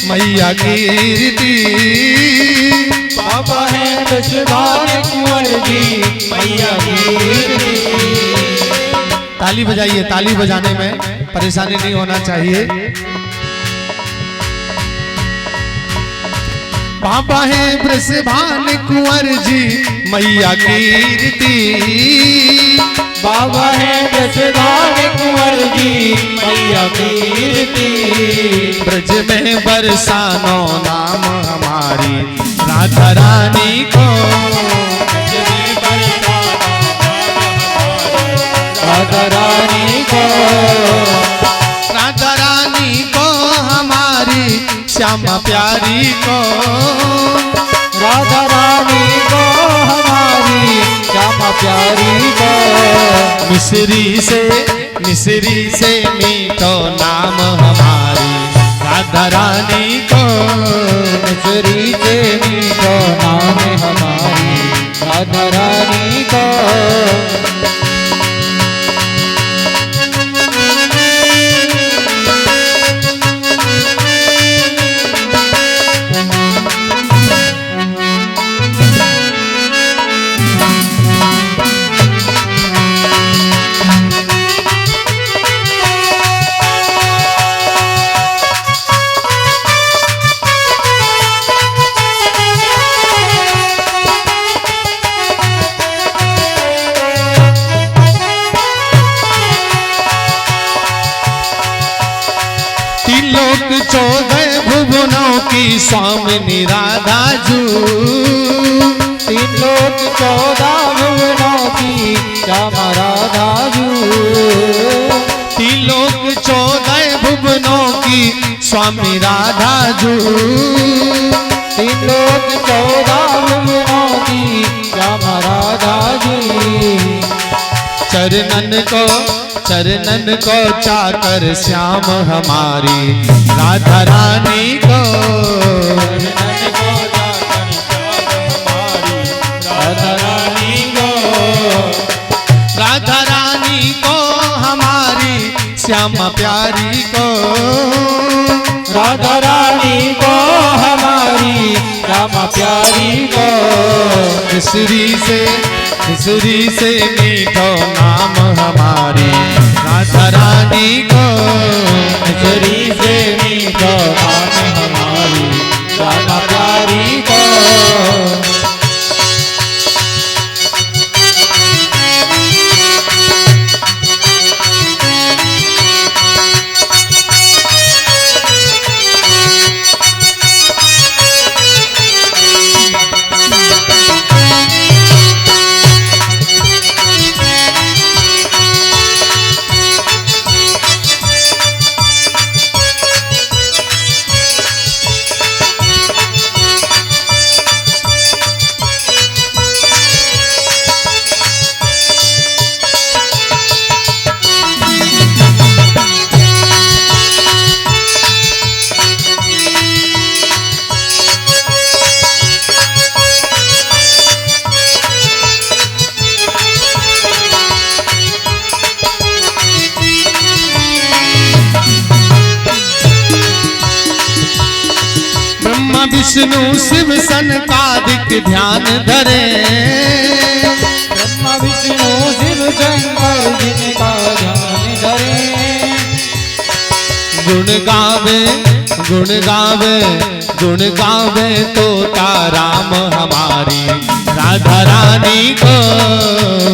मैया कीर्ति, पापा है ब्रजभान कुंवर जी मैया कीर्ति। ताली बजाइए, ताली बजाने में परेशानी नहीं होना चाहिए। बाबा है ब्रजभान कुंवर जी मैया कीर्ति। बाबा है ब्रजभान कुंवर जी मैया कीर्ति। ब्रज में बरसानो नाम हमारी राधा रानी को। राधा रानी को, राधा रानी को हमारी श्यामा प्यारी को। राधा रानी को हमारी श्यामा प्यारी को। मिसरी से मीठो नाम हमारी राधा रानी को। मिसरी से मीठो नाम हमारी राधा रानी को। लोक 14 भुवनों की स्वामिनी राधा जू। तीन लोक 14 भुवनों की श्यामा राधा जू। तीन लोक 14 भुवनों की स्वामी राधा जू। तीन लोक 14 भुवनों की श्यामा राधा जी। चरणन को चाकर श्याम हमारी राधा रानी को। राधा रानी को, राधा रानी को हमारी श्यामा प्यारी को। राधा रानी को हमारी श्यामा प्यारी को। मिसरी से मीठो नाम हमारी राधा रानी को। मिसरी से मीठो नाम हमारी राधा प्यारी को। विष्णु शिव सनकादिक ध्यान धरे। ब्रह्मा विष्णु शिव शंकर जिनका ध्यान धरे। गुण गावे तोता राम हमारी राधा रानी को।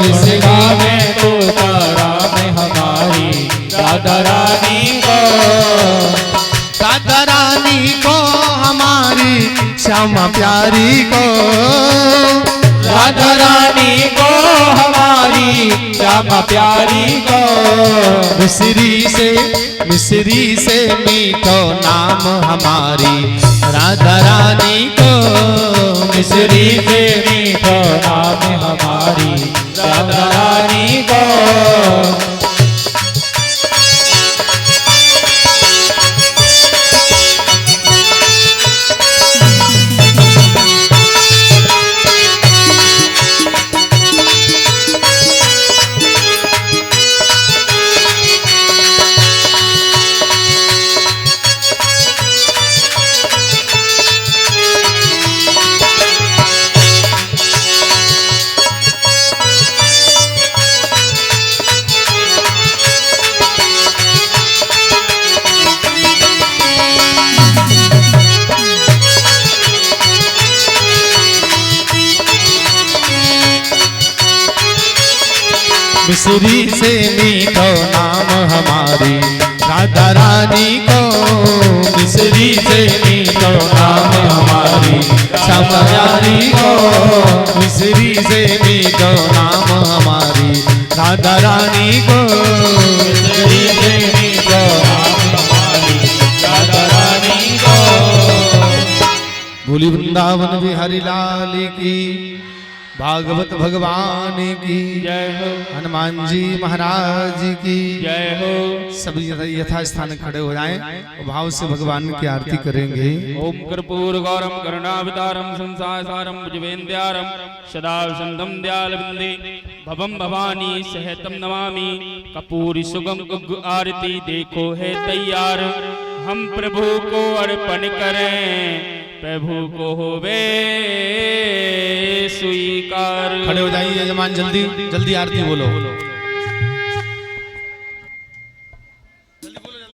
गुण गावे तोता राम हमारी राधा रानी को। राधा रानी को हमारी श्यामा प्यारी को। राधा रानी को हमारी श्यामा प्यारी को। मिसरी से मीठो नाम हमारी राधा रानी को। मिसरी से मीठो नाम हमारी राधा रानी को। मिश्री से मीठो नाम हमारी राधा रानी को, मिश्री से मीठो नाम हमारी श्यामा प्यारी को, मिश्री से मीठो नाम हमारी राधा रानी को, मिश्री से मीठो नाम हमारी राधा रानी को। बोली वृंदावन बिहारी लाल की, भागवत भगवान की जय हो, हनुमान जी महाराज की जय हो। सब यथास्थान खड़े हो जाएं और भाव से भगवान की आरती करेंगे। ओम कर्पूर गौरम करुणावतारम संसार सारम भुजवेन्द्यारम सदा वसंतम दयालवंदे भवम भवानी सहितम नमामि। कपूरी सुगम गुग्गु आरती देखो है तैयार, हम प्रभु को अर्पण करें, प्रभु को होवे स्वीकार। खड़े हो जाइए यजमान, जल्दी जल्दी आरती बोलो।